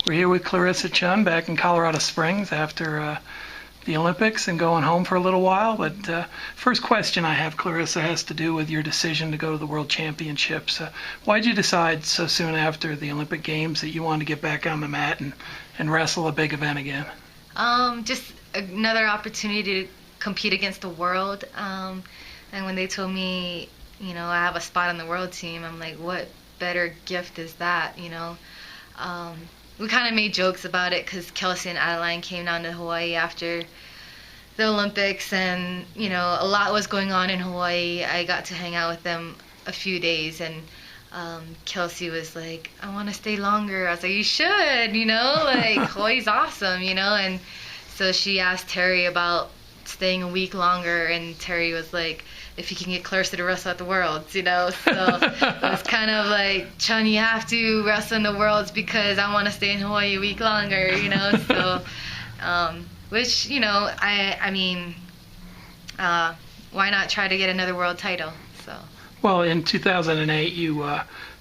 We're here with Clarissa Chun back in Colorado Springs after the Olympics and going home for a little while. But first question I have, Clarissa, has to do with your decision to go to the World Championships. Why did you decide so soon after the Olympic Games that you wanted to get back on the mat and wrestle a big event again? Just another opportunity to compete against the world. And when they told me, I have a spot on the world team, I'm like, what better gift is that, We kind of made jokes about it because Kelsey and Adeline came down to Hawaii after the Olympics, and, a lot was going on in Hawaii. I got to hang out with them a few days, and Kelsey was like, I want to stay longer. I was like, you should, Hawaii's awesome, and so she asked Terry about staying a week longer, and Terry was like, if you can get Clarissa to wrestle at the Worlds, so it was kind of like, Chun, you have to wrestle in the Worlds because I want to stay in Hawaii a week longer, so, which, why not try to get another world title, so. Well, in 2008, you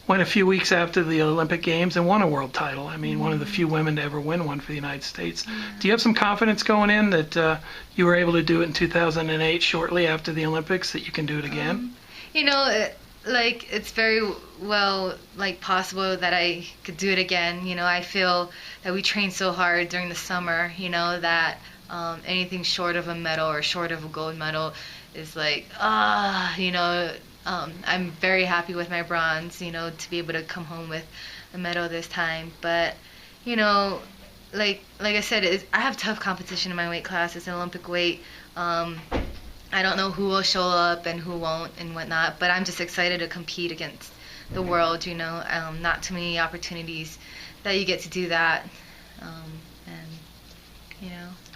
went a few weeks after the Olympic Games and won a world title. I mean, one of the few women to ever win one for the United States. Do you have some confidence going in that you were able to do it in 2008, shortly after the Olympics, that you can do it again? It's very well, possible that I could do it again. I feel that we train so hard during the summer, that anything short of a medal or short of a gold medal is I'm very happy with my bronze, to be able to come home with a medal this time. But, like I said, I have tough competition in my weight class. It's an Olympic weight. I don't know who will show up and who won't and whatnot, but I'm just excited to compete against the world, not too many opportunities that you get to do that.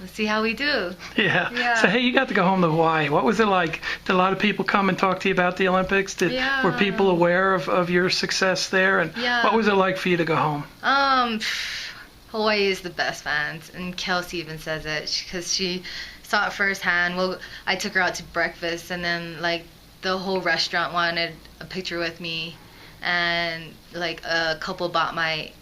Let's see how we do. Yeah. So, hey, you got to go home to Hawaii. What was it like? Did a lot of people come and talk to you about the Olympics? Were people aware of your success there? And what was it like for you to go home? Hawaii is the best, fans. And Kelsey even says it because she saw it firsthand. Well, I took her out to breakfast, and then, the whole restaurant wanted a picture with me. And, a couple bought my,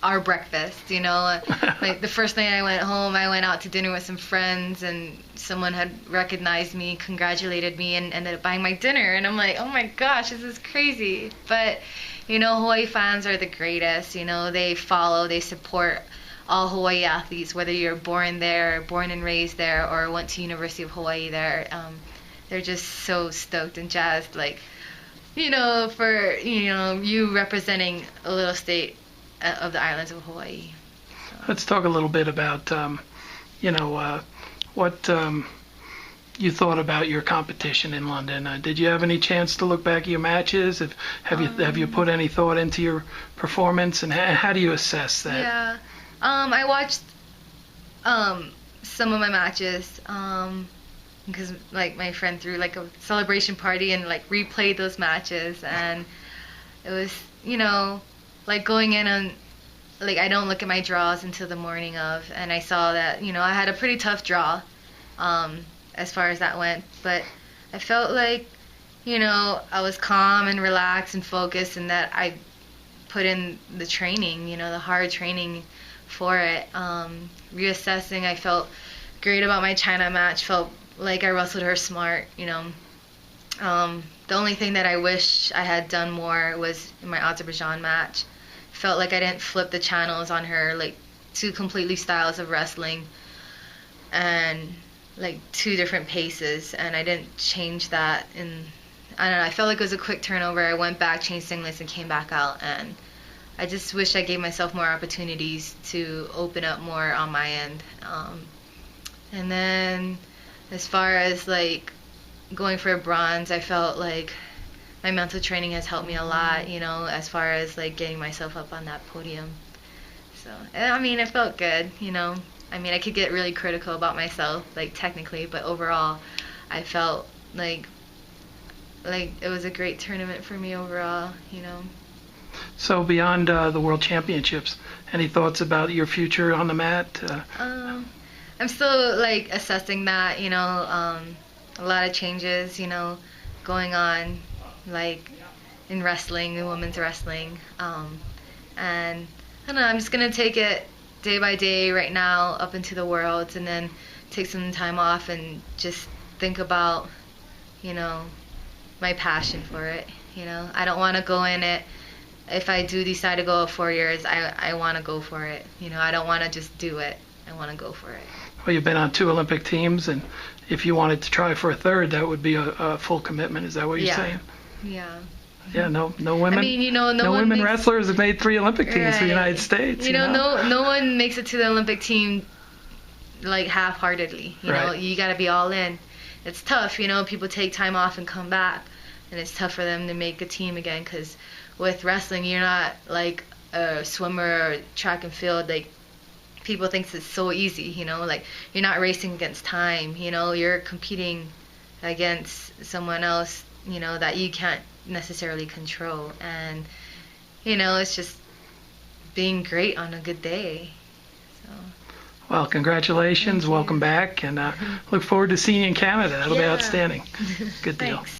our breakfast, the first night I went home, I went out to dinner with some friends, and someone had recognized me, congratulated me, and ended up buying my dinner, and I'm like, oh my gosh, this is crazy. But Hawaii fans are the greatest. They support all Hawaii athletes, whether you're born there, born and raised there, or went to University of Hawaii there. They're just so stoked and jazzed, for you representing a little state of the islands of Hawaii. So. Let's talk a little bit about, what you thought about your competition in London. Did you have any chance to look back at your matches? Have you put any thought into your performance, and how do you assess that? Yeah, I watched some of my matches because my friend threw a celebration party and replayed those matches, and it was going in and I don't look at my draws until the morning of, and I saw that I had a pretty tough draw as far as that went, but I felt I was calm and relaxed and focused, and that I put in the training, the hard training for it. Reassessing, I felt great about my China match, felt like I wrestled her smart. The only thing that I wish I had done more was in my Azerbaijan match. Felt like I didn't flip the channels on her, two completely styles of wrestling and two different paces, and I didn't change that. And I don't know, I felt like it was a quick turnover. I went back, changed singlets, and came back out, and I just wish I gave myself more opportunities to open up more on my end. And then as far as going for a bronze, I felt my mental training has helped me a lot, as far as getting myself up on that podium. So, it felt good, I could get really critical about myself, technically, but overall, I felt like it was a great tournament for me overall, So beyond the World Championships, any thoughts about your future on the mat? I'm still assessing that, a lot of changes, going on, in wrestling, in women's wrestling, and I don't know, I'm just going to take it day by day right now up into the Worlds, and then take some time off and just think about, you know, my passion for it. You know, I don't want to go in it. If I do decide to go 4 years, I want to go for it. You know, I don't want to just do it. I want to go for it. Well, you've been on 2 Olympic teams, and if you wanted to try for a third, that would be a full commitment. Is that what you're saying? Yeah. Yeah, no women. I mean, you know, no women wrestlers have made 3 Olympic teams for the United States. You know, no one makes it to the Olympic team like half-heartedly. You know, you got to be all in. It's tough. You know, people take time off and come back, and it's tough for them to make a team again. Because with wrestling, you're not like a swimmer or track and field. Like, people think it's so easy. You know, like, you're not racing against time. You know, you're competing against someone else, you know, that you can't necessarily control. And, you know, it's just being great on a good day. So. Well, congratulations. Welcome back. And look forward to seeing you in Canada. That'll be outstanding. Good deal. Thanks.